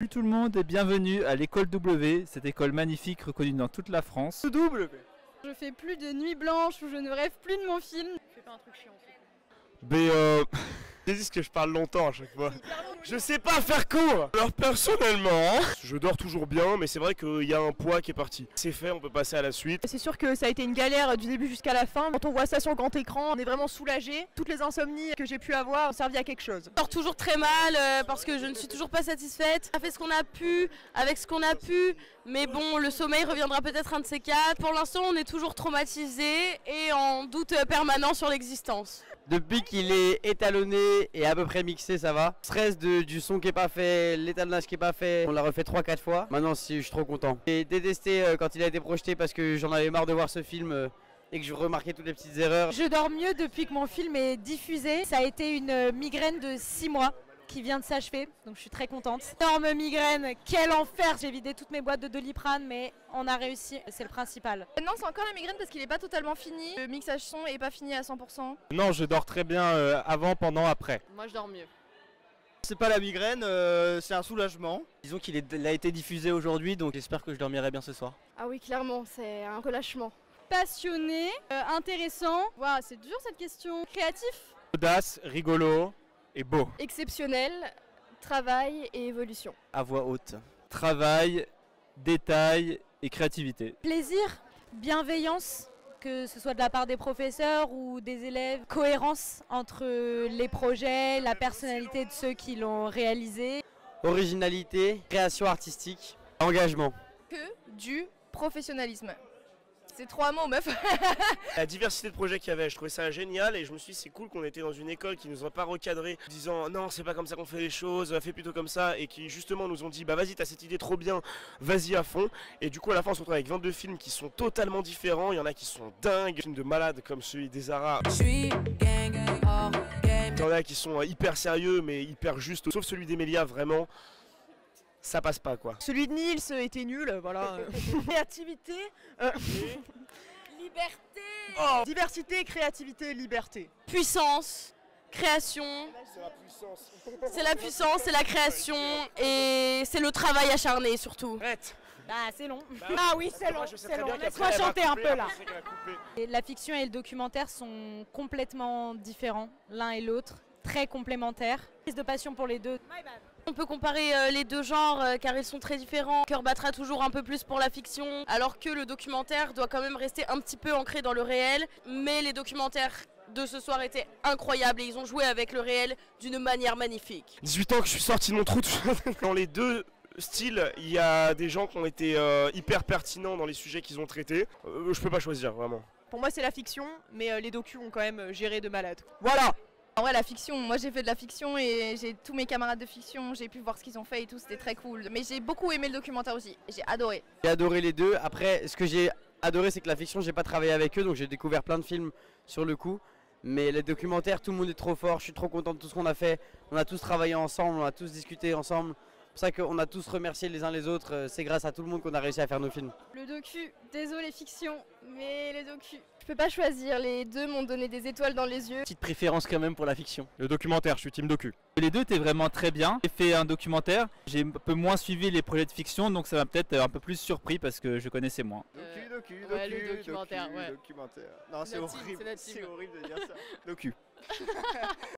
Salut tout le monde et bienvenue à l'école W, cette école magnifique reconnue dans toute la France. W. Je fais plus de nuits blanches où je ne rêve plus de mon film. Fais pas un truc chiant. Ils disent que je parle longtemps à chaque fois. Je sais pas faire court. Alors personnellement, je dors toujours bien, mais c'est vrai qu'il y a un poids qui est parti. C'est fait, on peut passer à la suite. C'est sûr que ça a été une galère du début jusqu'à la fin. Quand on voit ça sur grand écran, on est vraiment soulagé. Toutes les insomnies que j'ai pu avoir ont servi à quelque chose. Je dors toujours très mal parce que je ne suis toujours pas satisfaite. On a fait ce qu'on a pu, avec ce qu'on a pu, mais bon, le sommeil reviendra peut-être un de ces quatre. Pour l'instant, on est toujours traumatisé et en doute permanent sur l'existence. Depuis qu'il est étalonné et à peu près mixé, ça va. Stress du son qui est pas fait, l'étalonnage qui est pas fait, on l'a refait 3-4 fois. Maintenant, je suis trop content. J'ai détesté quand il a été projeté parce que j'en avais marre de voir ce film et que je remarquais toutes les petites erreurs. Je dors mieux depuis que mon film est diffusé. Ça a été une migraine de 6 mois qui vient de s'achever, donc je suis très contente. Énorme migraine, quel enfer! J'ai vidé toutes mes boîtes de Doliprane, mais on a réussi, c'est le principal. Non, c'est encore la migraine parce qu'il est pas totalement fini. Le mixage son est pas fini à 100%. Non, je dors très bien avant, pendant, après. Moi, je dors mieux. C'est pas la migraine, c'est un soulagement. Disons qu'il a été diffusé aujourd'hui, donc j'espère que je dormirai bien ce soir. Ah oui, clairement, c'est un relâchement. Passionné, intéressant. Waouh, c'est dur cette question. Créatif. Audace, rigolo et beau. Exceptionnel, travail et évolution. À voix haute. Travail, détail et créativité. Plaisir, bienveillance, que ce soit de la part des professeurs ou des élèves. Cohérence entre les projets, la personnalité de ceux qui l'ont réalisé. Originalité, création artistique, engagement. Que du professionnalisme. C'est 3 mots, meuf. La diversité de projets qu'il y avait, je trouvais ça génial et je me suis dit c'est cool qu'on était dans une école qui nous a pas recadré en disant non c'est pas comme ça qu'on fait les choses, fais plutôt comme ça, et qui justement nous ont dit bah vas-y t'as cette idée trop bien, vas-y à fond. Et du coup à la fin on se retrouve avec 22 films qui sont totalement différents, il y en a qui sont dingues, des films de malades comme celui des Zara. Il y en a qui sont hyper sérieux mais hyper justes, sauf celui d'Emelia vraiment. Ça passe pas quoi. Celui de Nils était nul, voilà. Créativité, Liberté, diversité, créativité, liberté. puissance, création. C'est la puissance. C'est la puissance, c'est la création et c'est le travail acharné surtout. Arrête. Bah c'est long. Ah oui, c'est long, c'est long. Laisse-moi chanter un peu là. Et la fiction et le documentaire sont complètement différents l'un et l'autre, très complémentaires. Prise de passion pour les deux. On peut comparer les deux genres car ils sont très différents. Cœur battra toujours un peu plus pour la fiction, alors que le documentaire doit quand même rester un petit peu ancré dans le réel. Mais les documentaires de ce soir étaient incroyables et ils ont joué avec le réel d'une manière magnifique. 18 ans que je suis sorti de mon trou. Dans les deux styles, il y a des gens qui ont été hyper pertinents dans les sujets qu'ils ont traités. Je peux pas choisir vraiment. Pour moi c'est la fiction, mais les docus ont quand même géré de malade. Voilà. En vrai, la fiction, moi j'ai fait de la fiction et j'ai tous mes camarades de fiction, j'ai pu voir ce qu'ils ont fait et tout, c'était très cool. Mais j'ai beaucoup aimé le documentaire aussi, j'ai adoré. J'ai adoré les deux. Après, ce que j'ai adoré, c'est que la fiction, j'ai pas travaillé avec eux, donc j'ai découvert plein de films sur le coup. Mais les documentaires, tout le monde est trop fort. Je suis trop content de tout ce qu'on a fait. On a tous travaillé ensemble, on a tous discuté ensemble. C'est pour ça qu'on a tous remercié les uns les autres. C'est grâce à tout le monde qu'on a réussi à faire nos films. Le docu, désolé fiction, mais le docu. Je peux pas choisir, les deux m'ont donné des étoiles dans les yeux. Petite préférence quand même pour la fiction. Le documentaire, je suis team docu. Les deux étaient vraiment très bien. J'ai fait un documentaire, j'ai un peu moins suivi les projets de fiction, donc ça m'a peut-être un peu plus surpris parce que je connaissais moins. Documentaire, ouais. Documentaire. Non, c'est horrible. C'est horrible de dire ça. Docu.